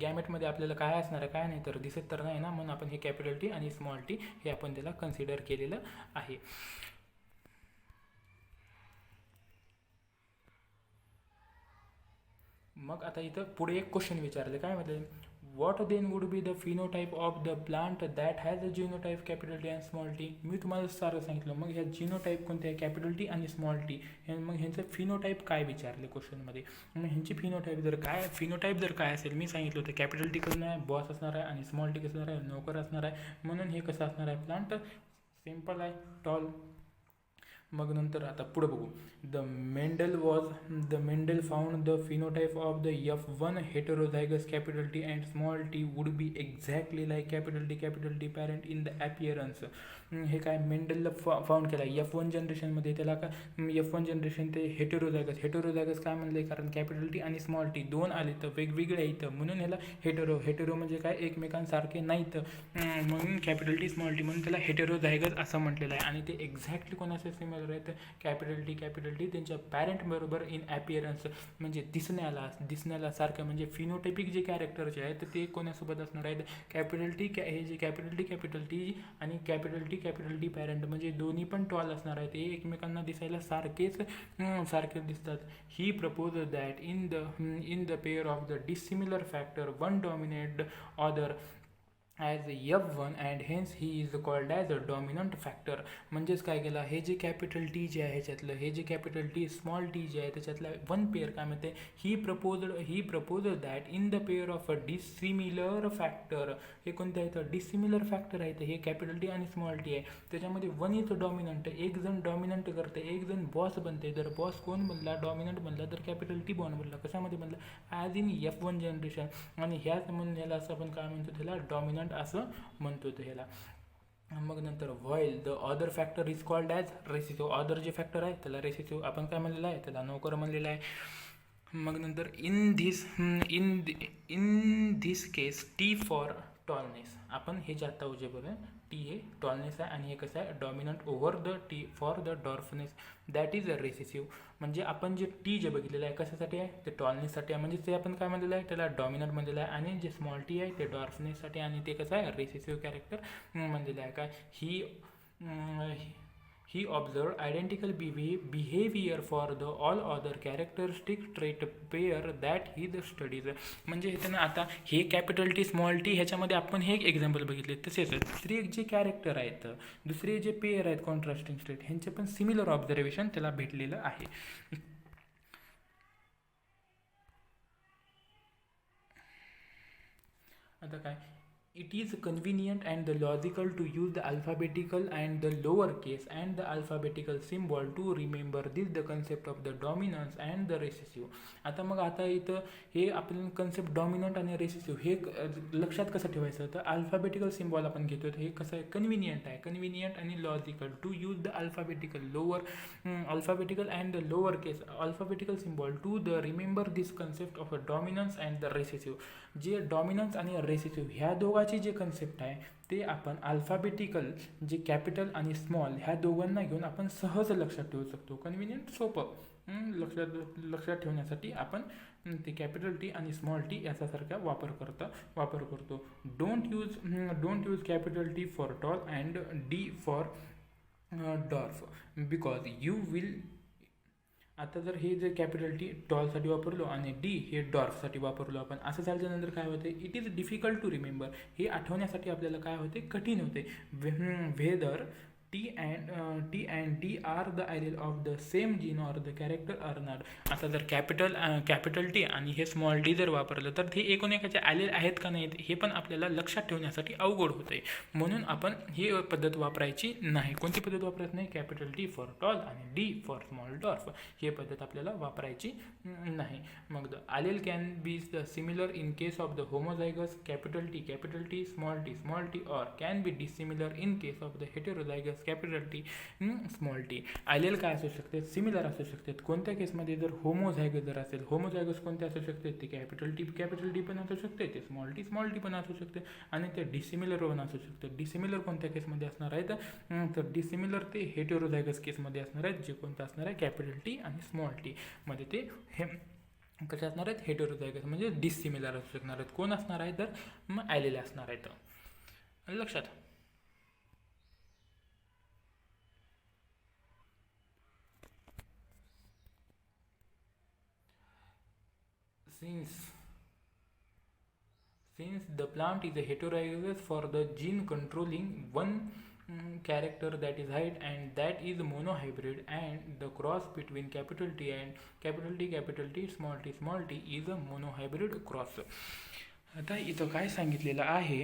गॅमेटमध्ये आपल्याला काय असणार आहे? काय नाही तर दिसत तर नाही ना, म्हणून आपण हे कॅपिटल टी आणि स्मॉल टी हे आपण त्याला कन्सिडर केलेलं आहे. मग आता इथं पुढे एक क्वेश्चन विचारले. काय म्हणते? What then would be the phenotype of the plant that has a genotype capital T and small T. मी तुम्हाला सारं सांगितलं. मग ह्या जिनोटाईप कोणते आहे? कॅपिटल टी आणि स्मॉल टी. मग ह्यांचं फिनोटाईप काय विचारले क्वेश्चनमध्ये? मग ह्यांची फिनोटाईप जर काय असेल? मी सांगितलं होतं कॅपिटल टी कसं आहे? बॉस असणार आहे आणि स्मॉल टी कसं असणार आहे? नोकर असणार आहे. म्हणून हे कसं असणार आहे? प्लांट सिम्पल आहे, टॉल. मग नंतर आता पुढे बघू. The Mendel found the phenotype of the F1 heterozygous capital T and small T would be exactly like capital T parent in the appearance. हे काय? मेंडलला फाउंड केला F1 जनरेशनमध्ये. त्याला काय? F1 जनरेशन ते हेटेरोझायगस काय म्हणले? कारण कॅपिटल टी आणि स्मॉल टी दोन आले तर वेगवेगळे आहेत म्हणून ह्याला हेटेरो म्हणजे काय? एकमेकांसारखे नाहीत म्हणून कॅपिटल टी स्मॉल टी म्हणून त्याला हेटेरोझायगस असं म्हटलेलं आहे. आणि ते एक्झॅक्टली कोणाचे सिमिलर आलेले आहेत कॅपिटल टी त्यांच्या पॅरेंट बरोबर इन ॲपिअरन्स म्हणजे दिसण्याला सारखं म्हणजे फिनोटायपिक जे कॅरेक्टर जे आहेत ते कोणासोबत असणार आहेत कॅपिटल टी कॅपिटल टी आणि कॅपिटल टी पॅरेंट म्हणजे दोन्ही पण टॉल असणार आहेत ते एकमेकांना दिसायला सारखेच दिसतात. He propose that in the pair of the dissimilar factor one dominate other as F1 and hence he is called as a dominant factor. म्हणजेच काय केलं हे जे कॅपिटल टी जे आहे ह्याच्यातलं हे जे कॅपिटल टी स्मॉल टी जे आहे त्याच्यातलं वन पेअर काय म्हणते he propose that in the pair of a dissimilar factor. हे कोणते आहेत डिसिमिलर फॅक्टर आहेत हे कॅपिटल टी आणि स्मॉल टी आहे त्याच्यामध्ये वन इज डॉमिनंट एक जण डॉमिनंट करते एक जण बॉस बनते. जर बॉस कोण बनला डॉमिनंट बनला तर कॅपिटल टी बॉन बनला कशामध्ये बनला ॲज इन F1 जनरेशन आणि ह्याच म्हणून ह्याला असं आपण काय म्हणतो त्याला डॉमिनंट असं म्हणतो ह्याला. मग नंतर while the other factor is called as recessive. Other जे फॅक्टर आहे त्याला रेसिसिव्ह आपण काय म्हणलेलं आहे त्याला नोकर म्हणलेलं आहे. मग नंतर in this case T for tallness आपण हे जे आत्ता जे बोलूया टी हे टॉलनेस आहे आणि हे कसं आहे dominant over the T for the dwarfness that is a recessive. म्हणजे आपण जे टी जे बघितलेलं आहे कशासाठी आहे ते टॉलनेससाठी आहे म्हणजे ते आपण काय म्हणलेलं आहे त्याला डॉमिनंट म्हणलेलं आहे आणि जे स्मॉल टी आहे ते डॉर्फनेससाठी आणि ते कसं आहे रेसिसिव्ह कॅरेक्टर म्हणलेलं आहे. काय he observe identical behaviour for the all other characteristic trait pair that he the studies. म्हणजे त्यांना आता हे कॅपिटल टी स्मॉल टी ह्याच्यामध्ये आपण हे एक एक्झाम्पल बघितले तसेच दुसरे जे कॅरेक्टर आहेत दुसरे जे पेअर आहेत कॉन्ट्रास्टिंग स्टेट ह्यांचे पण सिमिलर ऑब्झर्वेशन त्याला भेटलेलं आहे. आता काय it is convenient and the logical to use the alphabetical and the lower case and the alphabetical symbol to remember this the concept of the dominance and the recessive. आता इथं हे आपण concept dominant आणि रेसिसिव्ह हे लक्षात कसं ठेवायचं तर अल्फाबेटिकल सिम्बॉल आपण घेतो हे कसं आहे कन्व्हिनियंट आणि logical to use the alphabetical and the lower case alphabetical symbol to the remember this concept of a dominance and the recessive. जे डॉमिनन्स आणि रेसिसिव्ह ह्या दोघांची जे कन्सेप्ट आहे ते आपण अल्फाबेटिकल जे कॅपिटल आणि स्मॉल ह्या दोघांना घेऊन आपण सहज लक्षात ठेवू शकतो. कन्व्हिनियंट सोपं लक्षात ठेवण्यासाठी आपण ते कॅपिटल टी आणि स्मॉल टी याच्यासारखा वापर करतो. Don't use capital T for tall and D for dwarf because you will. आता जर हे जे कॅपिटल टी टॉलसाठी वापरलो आणि डी हे डॉर्फसाठी वापरलो आपण असं झाल्यानंतर काय होते it is difficult to remember. हे आठवण्यासाठी आपल्याला काय होते कठीण होते. Whether T and D are the allele of the same gene or the character are not. आता जर कॅपिटल टी आणि हे स्मॉल डी जर वापरलं तर ते एकोणएकाचे ॲलेल आहेत का नाहीत हे पण आपल्याला लक्षात ठेवण्यासाठी अवघड होते. म्हणून आपण ही पद्धत वापरायची नाही. कोणती पद्धत वापरायची नाही कॅपिटल टी फॉर टॉल आणि डी फॉर स्मॉल डॉर्फ ही पद्धत आपल्याला वापरायची नाही. मग the allele can be the similar in case of the homozygous capital T small T or can be dissimilar in case of the heterozygous capital T small T. Allele काय असू शकते similar असू शकतात. कोणत्या केसमध्ये जर होमोझायगस जर असेल होमोझायगस कोणते असू शकते ते कॅपिटल टी पण असू शकते ते स्मॉल टी पण असू शकते आणि ते डिसिमिलर पण असू शकते. डिसिमिलर कोणत्या केसमध्ये असणार आहेत तर डिसिमिलर ते हेटेरोझायगस केसमध्ये असणार आहेत जे कोणतं असणार आहे कॅपिटल टी आणि स्मॉल टी मध्ये ते हे कसे असणार आहेत हेटेरोझायगस म्हणजे डिसिमिलर असू शकणार आहेत. कोण असणार आहे तर मग ॲलेल असणार आहेत लक्षात. Since the plant is a heterozygous for the gene controlling one character that is height and that is monohybrid and the cross between capital T and capital T small t is a monohybrid cross. आता इथं काय सांगितलेलं आहे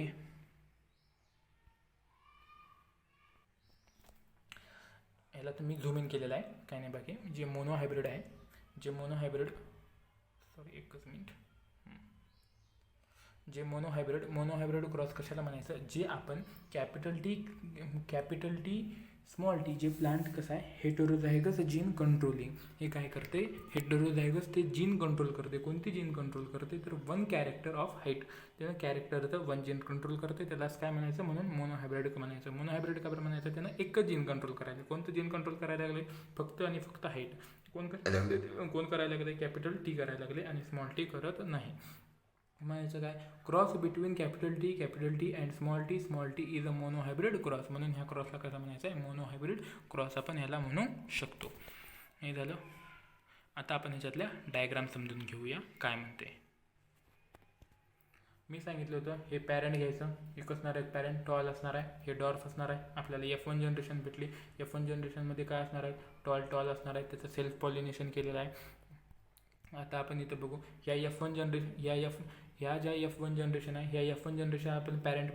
याला तुम्ही zoom in केलेलं आहे काय नाही बाकी जे मोनोहायब्रिड आहे एकच मिनिट जे मोनोहायब्रिड क्रॉस कशाला म्हणायचं जे आपण कॅपिटल टी स्मॉल टी जे प्लांट कसं आहे हेटेरोझायगस जीन कंट्रोलिंग, हे काय करते हेटेरोझायगस ते जीन कंट्रोल करते. कोणती जीन कंट्रोल करते तर वन कॅरेक्टर ऑफ हाईट, त्यानं कॅरेक्टरचं वन जीन कंट्रोल करते, त्यालाच काय म्हणायचं म्हणून मोनोहायब्रिड म्हणायचं. मोनोहायब्रिड का बरं म्हणायचं, त्यानं एकच जीन कंट्रोल करायला. कोणतं जीन कंट्रोल करायला लागले फक्त आणि फक्त हाईट. कोण करायला लागले कॅपिटल टी करायला लागले आणि स्मॉल टी करत नाही. म्हणायचं काय cross between capital T and small T is a monohybrid cross, म्हणून ह्या क्रॉसला कसं म्हणायचं आहे मोनोहायब्रिड क्रॉस आपण ह्याला म्हणू शकतो. हे झालं. आता आपण ह्याच्यातल्या डायग्राम समजून घेऊया काय म्हणते. मी सांगितलं होतं हे पॅरेंट घ्यायचं, एक असणार आहे पॅरेंट टॉल असणार आहे, हे डॉर्फ असणार आहे. आपल्याला F1 जनरेशन भेटली. F1 जनरेशनमध्ये काय असणार आहे टॉल असणार आहे, त्याचं सेल्फ पॉलिनेशन केलेलं आहे. आता आपण इथं बघू ह्या F1 जनरेशन ह्या ज्या F1 जनरेशन आहे ह्या F1 जनरेशन आपण पॅरेंट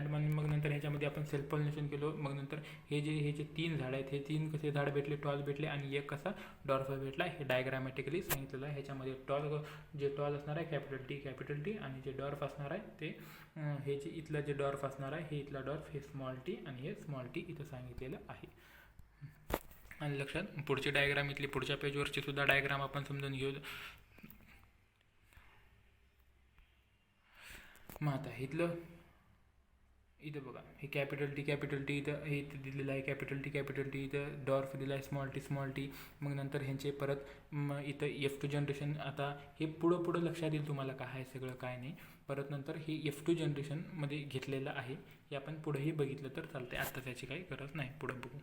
मानून मग नंतर ह्याच्यामध्ये आपण सेल्फ पॉलिनेशन केलो. मग नंतर हे जे 3 झाड आहेत हे 3 कसे झाड भेटले टॉल भेटले आणि एक कसा डॉर्फ भेटला. हे डायग्रामॅटिकली सांगितलेलं आहे. ह्याच्यामध्ये टॉल असणार आहे कॅपिटल टी आणि जे डॉर्फ असणार आहे ते हे जे इथलं जे डॉर्फ असणार आहे हे इथला डॉर्फ, हे स्मॉल टी आणि हे स्मॉल टी इथं सांगितलेलं आहे. आणि लक्षात पुढची डायग्राम इथली पुढच्या पेजवरची सुद्धा डायग्राम आपण समजून घेऊ. मग आता इथं बघा हे कॅपिटल टी इथं हे इथं दिलेलं आहे कॅपिटल टी इथं डॉर्फ दिला आहे स्मॉल टी. मग नंतर ह्यांचे परत इथं F2 जनरेशन. आता हे पुढं लक्षात येईल तुम्हाला काय आहे सगळं काय नाही. परत नंतर हे F2 जनरेशनमध्ये घेतलेलं आहे, हे आपण पुढेही बघितलं तर चालते. आत्ता त्याची काही गरज नाही, पुढं बघू.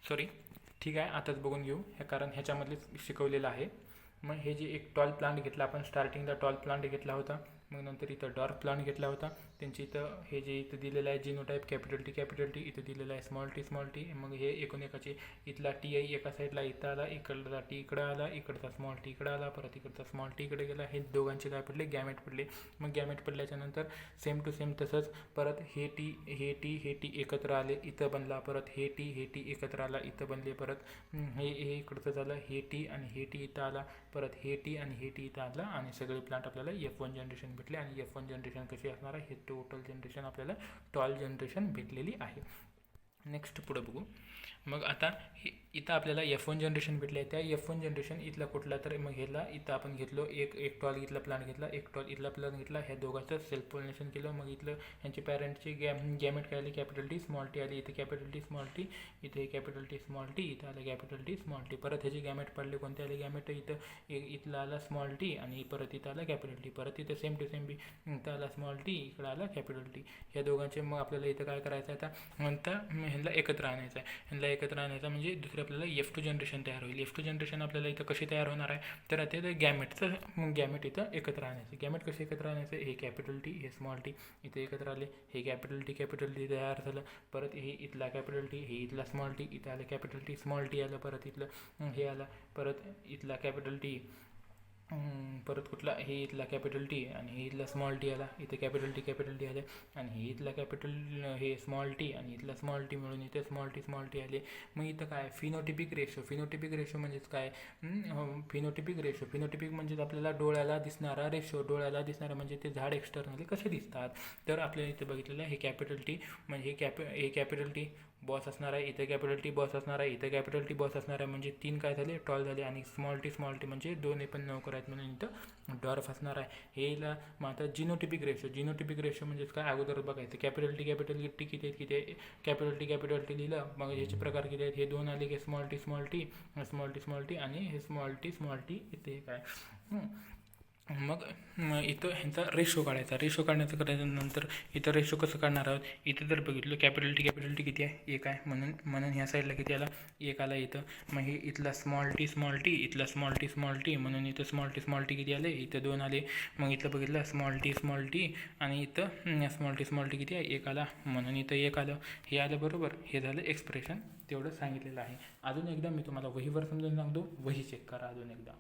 सॉरी ठीक आहे आताच बघून घेऊ हे, कारण ह्याच्यामधलेच शिकवलेलं आहे. मग हे जे एक टॉल प्लांट घेतला आपण स्टार्टिंगला टॉल प्लांट घेतला होता, मग नंतर इथं डॉर्फ प्लांट घेतला होता. त्यांची इथं हे जे इथं दिलेलं आहे जिनोटाईप कॅपिटल टी इथं दिलेलं आहे स्मॉल टी. मग हे एकूण एकाचे इथला टी आहे एका साईडला इथं आला, इकडला टी इकडं आला, इकडचा स्मॉल टी इकडं आला, परत इकडचा स्मॉल टी इकडे गेला. हे दोघांचे काय पडले गॅमेट पडले. मग गॅमेट पडल्याच्यानंतर सेम टू सेम तसंच परत हे टी एकत्र आले इथं बनला, परत हे टी एकत्र आला इथं बनले, परत हे इकडचं झालं हे टी आणि हे टी इथं आला, परत हे टी आणि हे टी इथं आला आणि सगळे प्लांट आपल्याला F1 जनरेशन भेटले. आणि F1 जनरेशन कशी असणार आहे हे टोटल जनरेशन आपल्याला टॉल जनरेशन भेटलेली आहे. नेक्स्ट पुढं बघू. मग आता इथं आपल्याला F1 जनरेशन भेटले आहे, त्या F1 जनरेशन इथला कुठला तर मग ह्याला इथं आपण घेतलो एक टॉल इथला प्लांट घेतला, एक टॉल इथला प्लांट घेतला, ह्या दोघांचं सेल्फ पॉलिनेशन केलं. मग इथलं ह्यांचे पॅरेंटचे गॅमेट काय आले कॅपिटल टी स्मॉल टी आली, इथे कॅपिटल टी स्मॉल टी, इथे कॅपिटल टी स्मॉल टी, इथं आलं कॅपिटल टी स्मॉल टी. परत ह्याचे गॅमेट पडले कोणते आले गॅमेट इथं इथला आला स्मॉल टी आणि परत इथं आला कॅपिटल टी, परत इथं सेम टू सेम बी इथं आला स्मॉल टी इकडं आला कॅपिटल टी. ह्या दोघांचे मग आपल्याला इथं काय करायचं आहे आता नंतर ह्यांना एकत्र आणायचं आहे. ह्यांना एकत्र आणायचं म्हणजे दुसरं आपल्याला F2 जनरेशन तयार होईल. F2 जनरेशन आपल्याला इथं कशी तयार होणार आहे तर आता ते गॅमेट इथं एकत्र आणायचे. गॅमेट कसे एकत्र आणायचे, हे कॅपिटल टी हे स्मॉल टी इथे एकत्र आले, हे कॅपिटल टी तयार झालं, परत हे इथला कॅपिटल टी हे इथला स्मॉल टी इथं आलं कॅपिटल टी स्मॉल टी आलं, परत इथलं हे आलं, परत इथला कॅपिटल टी, परत कुठला हे इथला कॅपिटल टी आणि हे इथला स्मॉल टी आला, इथे कॅपिटल टी आले आणि हे इथला हे स्मॉल टी आणि इथला स्मॉल टी मिळून इथे स्मॉल टी आले. मग इथं काय फिनोटिपिक रेशो म्हणजेच काय फिनोटिपिक म्हणजेच आपल्याला डोळ्याला दिसणारा म्हणजे ते झाड एक्सटर्नली कसे दिसतात तर आपल्याला इथे बघितलेलं हे कॅपिटल टी म्हणजे हे कॅपिटल टी बॉस असणार आहे, इथे कॅपिटल टी बॉस असणार आहे, इथे कॅपिटल टी बॉस असणार आहे, म्हणजे 3 काय झाले टॉल झाले. आणि स्मॉल टी म्हणजे 2 पण नोकर आहेत म्हणून इथं डॉर्फ असणार आहे. हेला मग आता जिनोटिपिक रेशो म्हणजेच काय अगोदर बघायचं कॅपिटल टी किती आहेत कॅपिटल टी लिहिलं. मग ह्याचे प्रकार किती आहेत हे 2 आले की स्मॉल टी आणि हे स्मॉल टी इथे काय. मग इथं ह्यांचा रेशो काढण्याचं नंतर इथं रेशो कसं काढणार आहोत. इथं जर बघितलं कॅपिटल टी किती आहे 1 आहे म्हणून ह्या साईडला किती आला 1 आला इथं. मग हे इथला स्मॉल टी इथला स्मॉल टी म्हणून इथं स्मॉल टी किती आले इथं 2 आले. मग इथं बघितलं स्मॉल टी आणि इथं स्मॉल टी किती आहे 1 आला म्हणून इथं 1 आलं. हे आलं बरोबर. हे झालं एक्सप्रेशन तेवढं सांगितलेलं आहे. अजून एकदा मी तुम्हाला वहीवर समजून सांगतो, वही चेक करा अजून एकदा.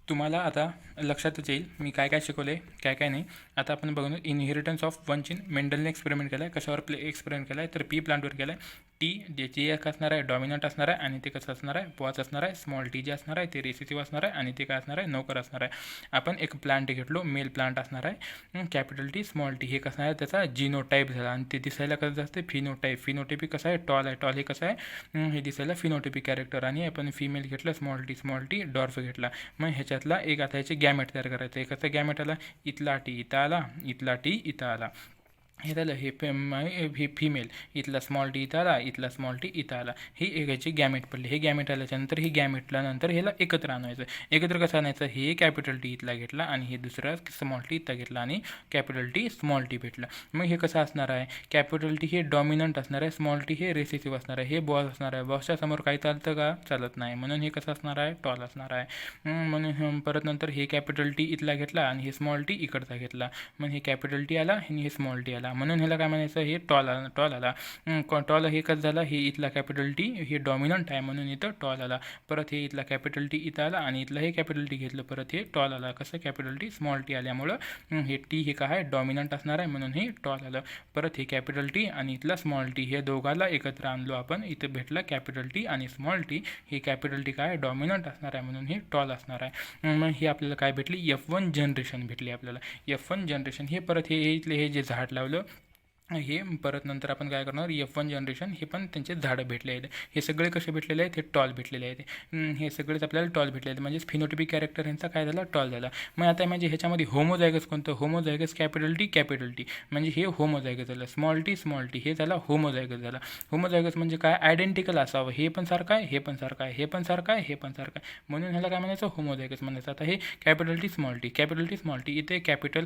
तुम्हाला आता लक्षातच येईल मी काय शिकवलं आहे काय नाही. आता आपण बघून इनहेरिटन्स ऑफ वन जीन मेंडलने एक्सपेरिमेंट केला आहे. कशावर एक्सपेरिमेंट केला आहे तर पी प्लांटवर केला आहे. टी ज्याची एक असणार आहे डॉमिनंट असणार आहे आणि ते कसं असणार आहे बॉस असणार आहे. स्मॉल टी जे असणार आहे ते रेसिसिव्ह असणार आहे आणि ते काय असणार आहे नोकर असणार आहे. आपण एक प्लांट घेतलो मेल प्लांट असणार आहे कॅपिटल टी स्मॉल टी हे कसं आहे त्याचा जिनोटाईप झाला आणि ते दिसायला कसं असते फिनोटाईप. फिनोटाईप कसं आहे टॉल आहे. टॉल हे कसं आहे हे दिसायला फिनोटाईपिक कॅरेक्टर आणि आपण फिमेल घेतलं स्मॉल टी डॉर्फ घेतला. मग ह्याच्यातला एक आता ह्याचे गॅमेट तयार करायचं. एकाचा गॅमेट आला इथला टी इथं आला इथला टी इथं आला हे झालं. हे फिमेल इथला स्मॉल टी इथं आला इथला स्मॉल टी इथं आला. ही एकाची गॅमेट पडली. हे गॅमेट आल्याच्यानंतर हे गॅमेटला नंतर ह्याला एकत्र आणायचं. एकत्र कसं आणायचं हे कॅपिटल टी इथला घेतला आणि हे दुसरा स्मॉल टी इथं घेतला आणि कॅपिटल टी स्मॉल टी भेटला. मग हे कसं असणार आहे कॅपिटल टी हे डॉमिनंट असणार आहे स्मॉल टी हे रेसिसिव्ह असणार आहे. हे बॉस असणार आहे. बॉसच्या समोर काही चालतं का चालत नाही म्हणून हे कसं असणार आहे टॉल असणार आहे. म्हणून परत नंतर हे कॅपिटल टी इथला घेतला आणि हे स्मॉल टी इकडचा घेतला. मग हे कॅपिटल टी आला आणि हे स्मॉल टी आला म्हणून ह्याला काय म्हणायचं हे टॉल आला. टॉल हे कसं झालं हे इथला कॅपिटल टी हे डॉमिनंट आहे म्हणून इथं टॉल आला. परत हे इथला कॅपिटल टी इथं आला आणि इथलं हे कॅपिटल टी घेतलं परत हे टॉल आला. कसं कॅपिटल टी स्मॉल टी आल्यामुळं हे टी हे काय डॉमिनंट असणार आहे म्हणून हे टॉल आलं. परत हे कॅपिटल टी आणि इथला स्मॉल टी हे दोघाला एकत्र आणलो आपण इथं भेटला कॅपिटल टी आणि स्मॉल टी. हे कॅपिटल टी काय डॉमिनंट असणार आहे म्हणून हे टॉल असणार आहे. मग हे आपल्याला काय भेटली F1 जनरेशन भेटली आपल्याला. F1 जनरेशन हे परत हे इथले हे जे झाड लावलं हे परत नंतर आपण काय करणार F1 जनरेशन हे पण त्यांचे झाडं भेटले आहेत. हे सगळे कसे भेटलेले आहेत हे टॉल भेटलेले आहेत. हे सगळेच आपल्याला टॉल भेटले आहेत म्हणजेच फिनोटिपिक कॅरेक्टर यांचा काय झाला टॉल झाला. मग आता म्हणजे ह्याच्यामध्ये होमोझायगस कोणतं होमोझायगस कॅपिटल टी म्हणजे हे होमोझायगस झालं. स्मॉल टी हे झाला होमोझायगस झाला. होमोझायगस म्हणजे काय आयडेंटिकल असावं. हे पण सारखं आहे हे पण सारखं आहे हे पण सारखं आहे हे पण सारखं आहे म्हणून ह्याला काय म्हणायचं होमोझायगस म्हणायचं. आता हे कॅपिटल टी स्मॉल टी इथे कॅपिटल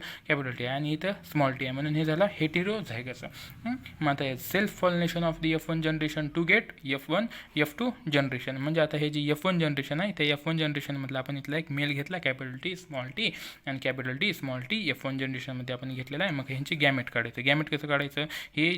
टी आणि इथं स्मॉल टी आहे म्हणून हे झाला हेटेरोझायगस. मग आता self pollination of the F1 generation to get F2 generation. म्हणजे आता हे जे F1 जनरेशन आहे त्या F1 जनरेशनमधलं आपण इथला एक मेल घेतला कॅपिटल टी स्मॉल टी आणि capital T small T F1 जनरेशनमध्ये आपण घेतलेला आहे. मग ह्यांची गॅमेट काढायचं. गॅमेट कसं काढायचं हे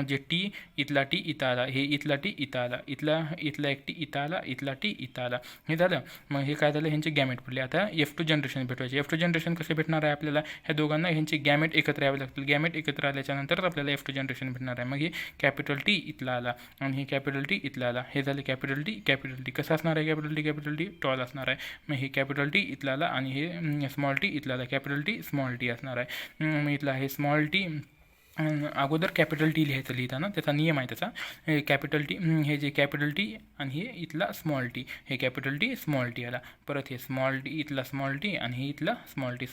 जे टी इथला टी इथं आला हे इथला टी इथं आला इथला एक टी इथं आला इथला टी इथं आला हे झालं. मग हे काय झालं ह्यांचे गॅमेट पडले. आता F2 जनरेशन भेटवायचे. F2 जनरेशन कसे भेटणार आहे आपल्याला ह्या दोघांना ह्यांचे गॅमेट एकत्र यावे लागतील. गॅमेट एकत्र आल्याच्यानंतर आपल्याला F2 जनरेशन भेटणार आहे. मग हे कॅपिटल टी इथला आला आणि हे कॅपिटल टी इथला आला हे झाले कॅपिटल टी कसं असणार आहे कॅपिटल टी टॉल असणार आहे. मग हे कॅपिटल टी इथला आला आणि हे स्मॉल टी इथला आला कॅपिटल टी स्मॉल टी असणार आहे. मग इथला हे स्मॉल टी अगोदर कॅपिटल टी लिहायचं लिहिताना त्याचा नियम आहे त्याचा कॅपिटल टी हे जे कॅपिटल टी आणि हे इथला स्मॉल टी हे कॅपिटल टी स्मॉल टी आला. परत हे स्मॉल टी इथला स्मॉल टी आणि हे इथला स्मॉल टी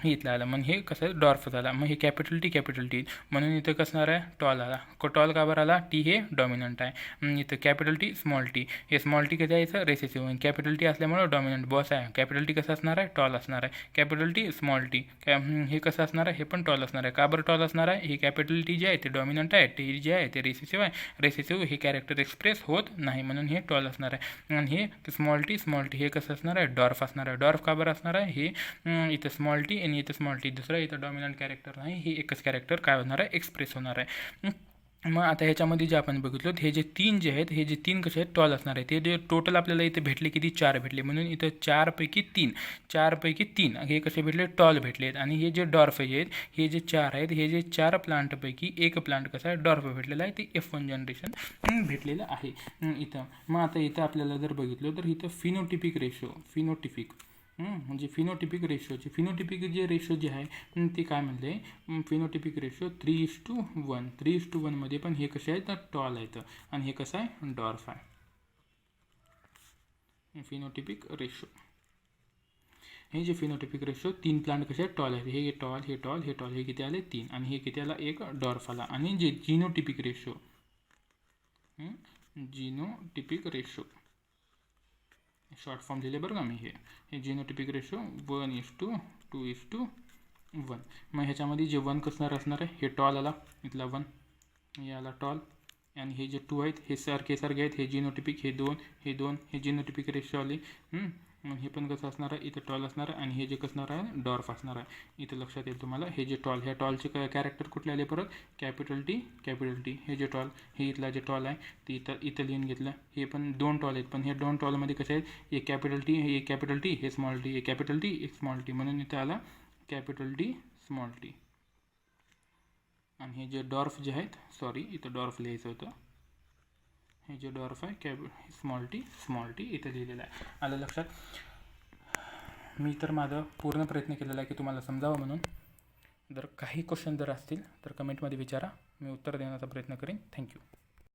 हे इथला आला. मग हे कसं डॉर्फ झाला. मग हे कॅपिटल टी म्हणून इथं कसणार आहे टॉल आला. टॉल का बरं आला टी हे डॉमिनंट आहे. इथं कॅपिटल टी स्मॉल टी हे स्मॉल टी कधी यायचं रेसेसिव्ह कॅपिटल टी असल्यामुळे डॉमिनंट बॉस आहे. कॅपिटल टी कसं असणार आहे टॉल असणार आहे. कॅपिटल टी स्मॉल टी हे कसं असणार आहे हे पण टॉल असणार आहे. का बरं टॉल असणार आहे हे कॅपिटल टी जे आहे ते डॉमिनंट आहे. टी जे आहे ते रेसिसिव्ह आहे. रेसिसिव्ह हे कॅरेक्टर एक्सप्रेस होत नाही म्हणून हे टॉल असणार आहे. आणि हे स्मॉल टी हे कसं असणार आहे डॉर्फ असणार आहे. डॉर्फ का बरं असणार आहे हे इथं स्मॉल टी आणि इथं स्मॉल टी दुसरं इथं डॉमिनंट कॅरेक्टर नाही हे एकच कॅरेक्टर काय होणार आहे एक्सप्रेस होणार आहे. मग आता ह्याच्यामध्ये जे आपण बघितलो हे जे तीन कसे आहेत टॉल असणार आहे. ते जे टोटल आपल्याला इथे भेटले किती 4 भेटले म्हणून इथं 4 पैकी 3 हे कसे भेटले टॉल भेटलेत. आणि हे जे डॉर्फ आहेत हे जे 4 आहेत हे जे 4 प्लांटपैकी एक प्लांट कसा आहे डॉर्फ भेटलेला आहे ते F1 जनरेशन भेटलेलं आहे इथं. मग आता इथं आपल्याला जर बघितलं तर इथं फिनोटिपिक म्हणजे फिनोटिपिक जे रेशो जे आहे ते काय म्हणले फिनोटिपिक रेशो 3:1 मध्ये पण हे कसे आहेत तर टॉल आहेत आणि हे कसं आहे डॉर्फ आहे. फिनोटिपिक रेशो हे जे फिनोटिपिक रेशो 3 प्लांट कसे आहेत टॉल आहेत. हे टॉल हे किती आले 3 आणि हे किती आला 1 डॉर्फ आला. आणि जे जिनोटिपिक रेशो शॉर्ट फॉर्म लिहिले बरं का मी हे जिनोटिपिक रेशो 1:2:1. मग ह्याच्यामध्ये जे 1 कसणार असणार आहे हे टॉल आला इथला 1 हे आला टॉल आणि हे जे 2 आहेत हे सारखे आहेत हे जिनोटिपिक हे 2 हे जिनोटिपिक रेशो आले. मग हे पण कसं असणार आहे इथं टॉल असणार आहे आणि हे जे कसणार आहे डॉर्फ असणार आहे. इथं लक्षात येईल तुम्हाला हे जे टॉल ह्या टॉलचे कॅरेक्टर कुठले आले परत कॅपिटल टी हे जे टॉल हे इथला जे टॉल आहे ते इथं लिहून घेतलं. हे पण 2 टॉल आहेत पण हे 2 टॉलमध्ये कसे आहेत एक कॅपिटल टी हे स्मॉल टी हे कॅपिटल टी एक स्मॉल टी म्हणून इथं आला कॅपिटल टी स्मॉल टी. आणि हे जे डॉर्फ जे आहेत, सॉरी इथं डॉर्फ लिहायचं होतं, हे जे डॉर्फ आहे स्मॉल टी इथं लिहिलेलं आहे. आलं लक्षात? मी तर माझा पूर्ण प्रयत्न केलेला आहे की तुम्हाला समजावं म्हणून. जर काही क्वेश्चन जर असतील तर कमेंटमध्ये विचारा, मी उत्तर देण्याचा प्रयत्न करेन. थँक्यू.